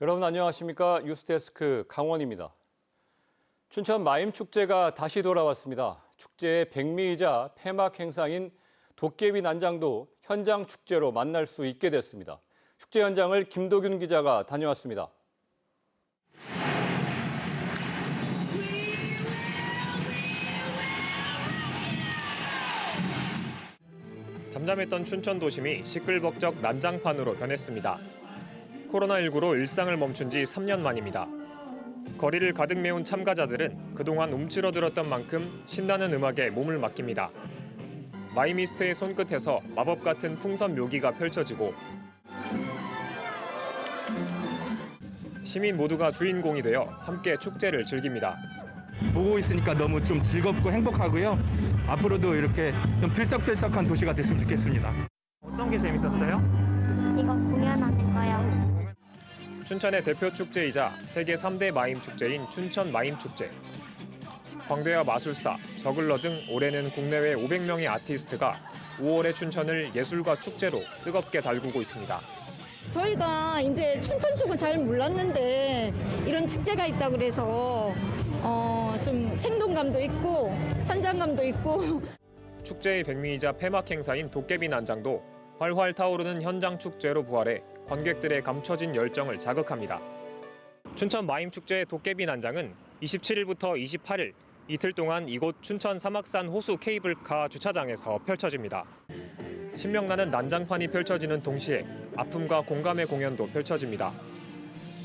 여러분 안녕하십니까? 뉴스데스크 강원입니다. 춘천 마임축제가 다시 돌아왔습니다. 축제의 백미이자 폐막 행사인 도깨비 난장도 현장 축제로 만날 수 있게 됐습니다. 축제 현장을 김도균 기자가 다녀왔습니다. 잠잠했던 춘천 도심이 시끌벅적 난장판으로 변했습니다. 코로나19로 일상을 멈춘 지 3년 만입니다. 거리를 가득 메운 참가자들은 그동안 움츠러들었던 만큼 신나는 음악에 몸을 맡깁니다. 마이미스트의 손끝에서 마법 같은 풍선 묘기가 펼쳐지고 시민 모두가 주인공이 되어 함께 축제를 즐깁니다. 보고 있으니까 너무 좀 즐겁고 행복하고요. 앞으로도 이렇게 좀 들썩들썩한 도시가 됐으면 좋겠습니다. 어떤 게 재밌었어요? 이거 공연하는 거요. 춘천의 대표 축제이자 세계 3대 마임 축제인 춘천 마임 축제. 광대와 마술사, 저글러 등 올해는 국내외 500명의 아티스트가 5월의 춘천을 예술과 축제로 뜨겁게 달구고 있습니다. 저희가 이제 춘천 쪽은 잘 몰랐는데 이런 축제가 있다고 그래서 좀 생동감도 있고 현장감도 있고. 축제의 백미이자 폐막 행사인 도깨비 난장도 활활 타오르는 현장 축제로 부활해 관객들의 감춰진 열정을 자극합니다. 춘천 마임 축제의 도깨비 난장은 27일부터 28일 이틀 동안 이곳 춘천 사막산 호수 케이블카 주차장에서 펼쳐집니다. 신명나는 난장판이 펼쳐지는 동시에 아픔과 공감의 공연도 펼쳐집니다.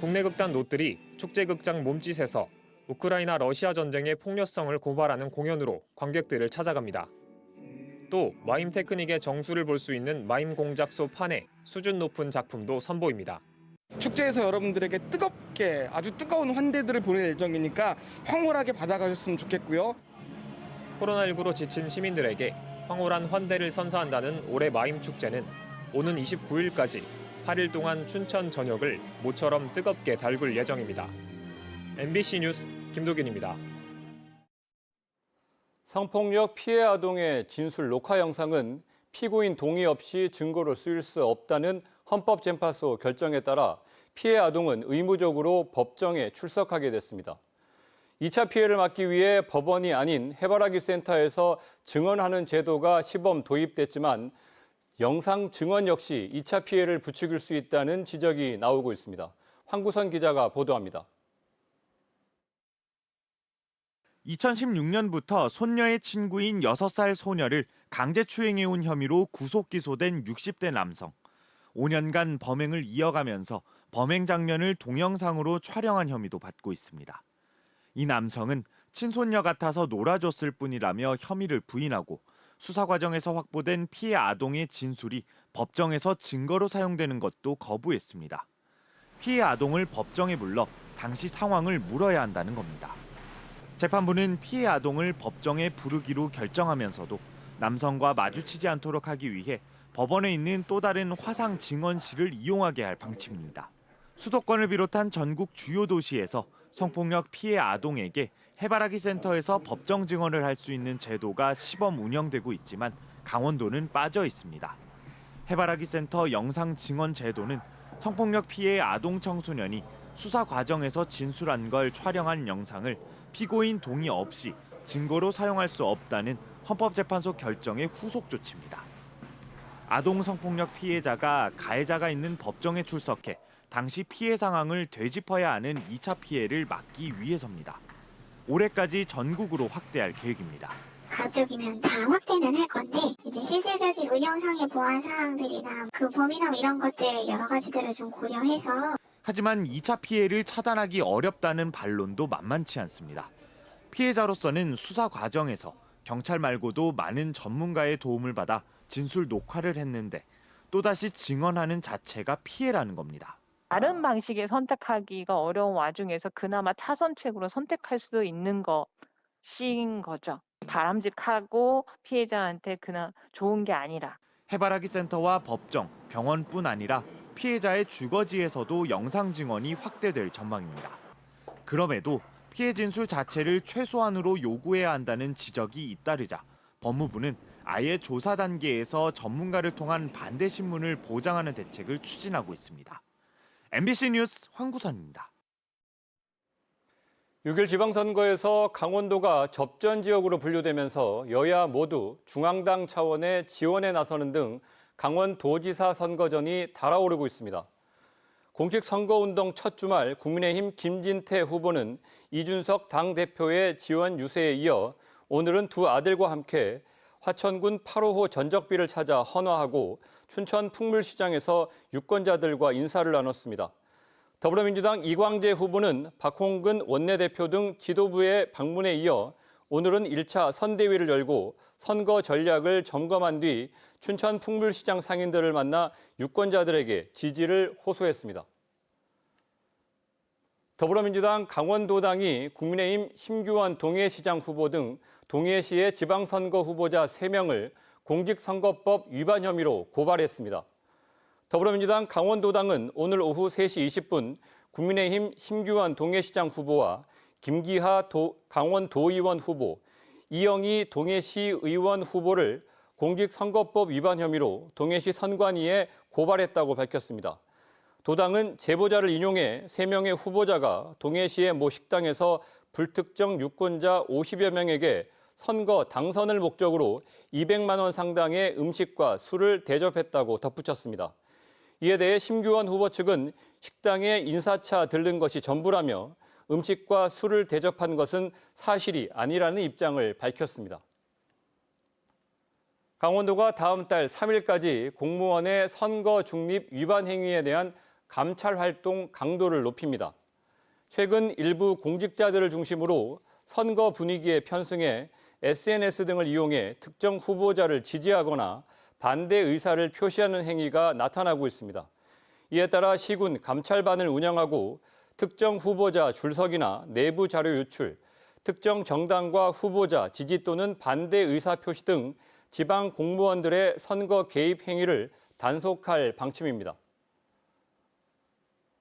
국내 극단 롯들이 축제극장 몸짓에서 우크라이나 러시아 전쟁의 폭력성을 고발하는 공연으로 관객들을 찾아갑니다. 또 마임 테크닉의 정수를 볼 수 있는 마임 공작소 판에 수준 높은 작품도 선보입니다. 축제에서 여러분들에게 뜨겁게 아주 뜨거운 환대들을 보낼 예정이니까 황홀하게 받아가셨으면 좋겠고요. 코로나19로 지친 시민들에게 황홀한 환대를 선사한다는 올해 마임 축제는 오는 29일까지 8일 동안 춘천 전역을 모처럼 뜨겁게 달굴 예정입니다. MBC 뉴스 김도균입니다. 성폭력 피해 아동의 진술 녹화 영상은 피고인 동의 없이 증거로 쓰일 수 없다는 헌법재판소 결정에 따라 피해 아동은 의무적으로 법정에 출석하게 됐습니다. 2차 피해를 막기 위해 법원이 아닌 해바라기 센터에서 증언하는 제도가 시범 도입됐지만 영상 증언 역시 2차 피해를 부추길 수 있다는 지적이 나오고 있습니다. 황구선 기자가 보도합니다. 2016년부터 손녀의 친구인 6살 소녀를 강제추행해온 혐의로 구속 기소된 60대 남성. 5년간 범행을 이어가면서 범행 장면을 동영상으로 촬영한 혐의도 받고 있습니다. 이 남성은 친손녀 같아서 놀아줬을 뿐이라며 혐의를 부인하고 수사 과정에서 확보된 피해 아동의 진술이 법정에서 증거로 사용되는 것도 거부했습니다. 피해 아동을 법정에 불러 당시 상황을 물어야 한다는 겁니다. 재판부는 피해 아동을 법정에 부르기로 결정하면서도 남성과 마주치지 않도록 하기 위해 법원에 있는 또 다른 화상 증언실을 이용하게 할 방침입니다. 수도권을 비롯한 전국 주요 도시에서 성폭력 피해 아동에게 해바라기 센터에서 법정 증언을 할 수 있는 제도가 시범 운영되고 있지만 강원도는 빠져 있습니다. 해바라기 센터 영상 증언 제도는 성폭력 피해 아동 청소년이 수사 과정에서 진술한 걸 촬영한 영상을 피고인 동의 없이 증거로 사용할 수 없다는 헌법재판소 결정의 후속 조치입니다. 아동 성폭력 피해자가 가해자가 있는 법정에 출석해 당시 피해 상황을 되짚어야 하는 2차 피해를 막기 위해서입니다. 올해까지 전국으로 확대할 계획입니다. 가족이면 다 확대는 할 건데 이제 실질적인 운영상의 보안 사항들이나 그 범위나 이런 것들 여러 가지들을 좀 고려해서. 하지만 2차 피해를 차단하기 어렵다는 반론도 만만치 않습니다. 피해자로서는 수사 과정에서 경찰 말고도 많은 전문가의 도움을 받아 진술 녹화를 했는데 또다시 증언하는 자체가 피해라는 겁니다. 다른 방식의 선택하기가 어려운 와중에서 그나마 차선책으로 선택할 수 있는 것인 거죠. 바람직하고 피해자한테 그나 좋은 게 아니라. 해바라기 센터와 법정, 병원뿐 아니라 피해자의 주거지에서도 영상 증언이 확대될 전망입니다. 그럼에도 피해 진술 자체를 최소한으로 요구해야 한다는 지적이 잇따르자 법무부는 아예 조사 단계에서 전문가를 통한 반대 신문을 보장하는 대책을 추진하고 있습니다. MBC 뉴스 황구선입니다. 6일 지방선거에서 강원도가 접전 지역으로 분류되면서 여야 모두 중앙당 차원의 지원에 나서는 등 강원도지사 선거전이 달아오르고 있습니다. 공식 선거운동 첫 주말 국민의힘 김진태 후보는 이준석 당대표의 지원 유세에 이어 오늘은 두 아들과 함께 화천군 8호호 전적비를 찾아 헌화하고 춘천 풍물시장에서 유권자들과 인사를 나눴습니다. 더불어민주당 이광재 후보는 박홍근 원내대표 등 지도부의 방문에 이어 오늘은 1차 선대위를 열고 선거 전략을 점검한 뒤 춘천 풍물시장 상인들을 만나 유권자들에게 지지를 호소했습니다. 더불어민주당 강원도당이 국민의힘 심규원 동해시장 후보 등 동해시의 지방선거 후보자 3명을 공직선거법 위반 혐의로 고발했습니다. 더불어민주당 강원도당은 오늘 오후 3시 20분 국민의힘 심규원 동해시장 후보와 김기하 강원도의원 후보, 이영희 동해시 의원 후보를 공직선거법 위반 혐의로 동해시 선관위에 고발했다고 밝혔습니다. 도당은 제보자를 인용해 3명의 후보자가 동해시의 모 식당에서 불특정 유권자 50여 명에게 선거 당선을 목적으로 200만 원 상당의 음식과 술을 대접했다고 덧붙였습니다. 이에 대해 심규원 후보 측은 식당에 인사차 들른 것이 전부라며 음식과 술을 대접한 것은 사실이 아니라는 입장을 밝혔습니다. 강원도가 다음 달 3일까지 공무원의 선거 중립 위반 행위에 대한 감찰 활동 강도를 높입니다. 최근 일부 공직자들을 중심으로 선거 분위기에 편승해 SNS 등을 이용해 특정 후보자를 지지하거나 반대 의사를 표시하는 행위가 나타나고 있습니다. 이에 따라 시군 감찰반을 운영하고 특정 후보자 줄서기나 내부 자료 유출, 특정 정당과 후보자 지지 또는 반대 의사 표시 등 지방 공무원들의 선거 개입 행위를 단속할 방침입니다.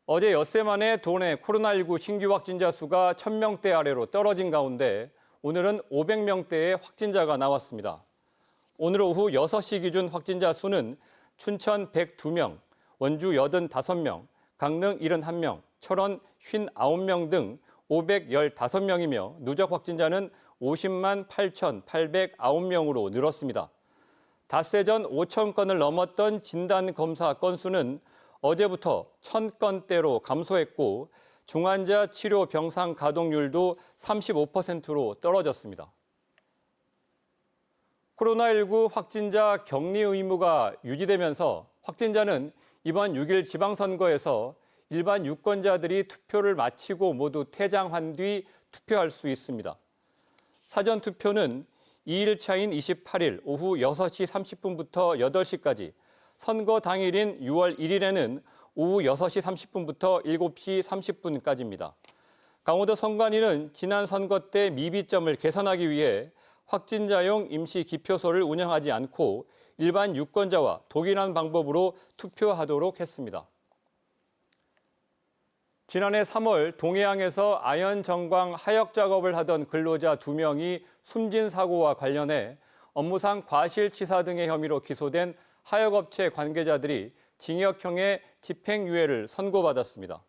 어제 엿새 만에 도내 코로나19 신규 확진자 수가 1,000명대 아래로 떨어진 가운데 오늘은 500명대의 확진자가 나왔습니다. 오늘 오후 6시 기준 확진자 수는 춘천 102명, 원주 85명, 강릉 71명, 철원 59명 등 515명이며 누적 확진자는 50만 8,809명으로 늘었습니다. 닷새 전 5천 건을 넘었던 진단검사 건수는 어제부터 1,000건대로 감소했고 중환자 치료 병상 가동률도 35%로 떨어졌습니다. 코로나19 확진자 격리 의무가 유지되면서 확진자는 이번 6일 지방선거에서 일반 유권자들이 투표를 마치고 모두 퇴장한 뒤 투표할 수 있습니다. 사전투표는 2일차인 28일 오후 6시 30분부터 8시까지, 선거 당일인 6월 1일에는 오후 6시 30분부터 7시 30분까지입니다. 강원도 선관위는 지난 선거 때 미비점을 개선하기 위해 확진자용 임시 기표소를 운영하지 않고 일반 유권자와 동일한 방법으로 투표하도록 했습니다. 지난해 3월 동해안에서 아연정광 하역 작업을 하던 근로자 2명이 숨진 사고와 관련해 업무상 과실치사 등의 혐의로 기소된 하역업체 관계자들이 징역형의 집행유예를 선고받았습니다.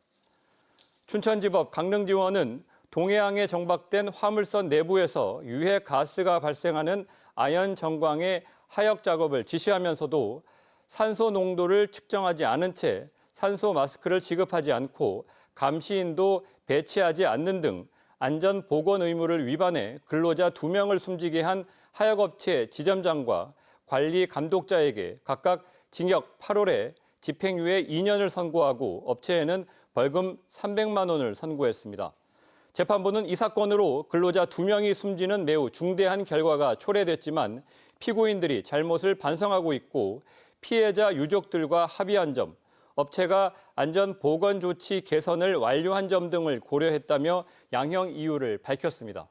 춘천지법 강릉지원은 동해안에 정박된 화물선 내부에서 유해 가스가 발생하는 아연정광의 하역 작업을 지시하면서도 산소 농도를 측정하지 않은 채 산소 마스크를 지급하지 않고 감시인도 배치하지 않는 등 안전보건 의무를 위반해 근로자 2명을 숨지게 한 하역업체 지점장과 관리 감독자에게 각각 징역 8월에 집행유예 2년을 선고하고 업체에는 벌금 300만 원을 선고했습니다. 재판부는 이 사건으로 근로자 2명이 숨지는 매우 중대한 결과가 초래됐지만 피고인들이 잘못을 반성하고 있고 피해자 유족들과 합의한 점, 업체가 안전보건조치 개선을 완료한 점 등을 고려했다며 양형 이유를 밝혔습니다.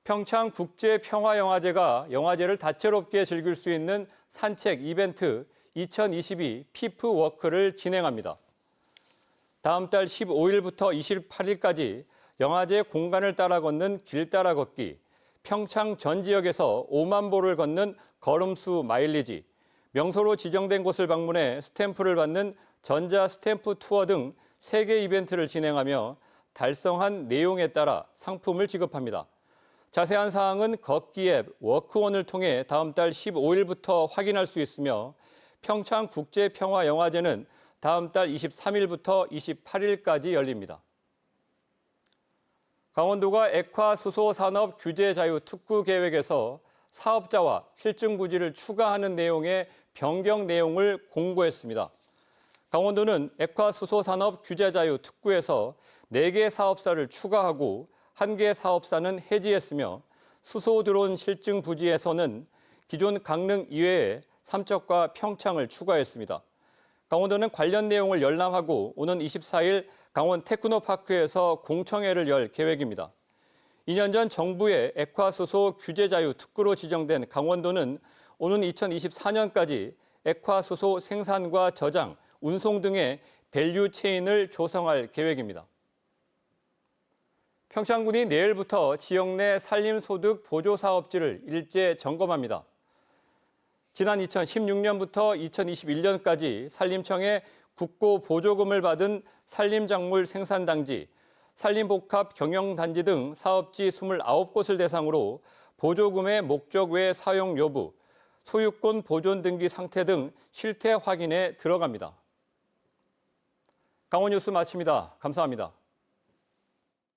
평창국제평화영화제가 영화제를 다채롭게 즐길 수 있는 산책 이벤트 2022 피프워크를 진행합니다. 다음 달 15일부터 28일까지 영화제 공간을 따라 걷는 길 따라 걷기, 평창 전 지역에서 5만 보를 걷는 걸음수 마일리지, 명소로 지정된 곳을 방문해 스탬프를 받는 전자 스탬프 투어 등 3개 이벤트를 진행하며 달성한 내용에 따라 상품을 지급합니다. 자세한 사항은 걷기 앱 워크원을 통해 다음 달 15일부터 확인할 수 있으며 평창국제평화영화제는 다음 달 23일부터 28일까지 열립니다. 강원도가 액화수소산업 규제자유 특구 계획에서 사업자와 실증 부지를 추가하는 내용의 변경 내용을 공고했습니다. 강원도는 액화수소산업 규제자유 특구에서 4개 사업사를 추가하고 1개 사업사는 해지했으며 수소 드론 실증 부지에서는 기존 강릉 이외에 삼척과 평창을 추가했습니다. 강원도는 관련 내용을 열람하고 오는 24일 강원 테크노파크에서 공청회를 열 계획입니다. 2년 전 정부의 액화수소 규제자유 특구로 지정된 강원도는 오는 2024년까지 액화수소 생산과 저장, 운송 등의 밸류 체인을 조성할 계획입니다. 평창군이 내일부터 지역 내 산림소득 보조사업지를 일제 점검합니다. 지난 2016년부터 2021년까지 산림청에 국고 보조금을 받은 산림작물 생산단지, 산림복합 경영단지 등 사업지 29곳을 대상으로 보조금의 목적 외 사용 여부, 소유권 보존 등기 상태 등 실태 확인에 들어갑니다. 강원 뉴스 마칩니다. 감사합니다.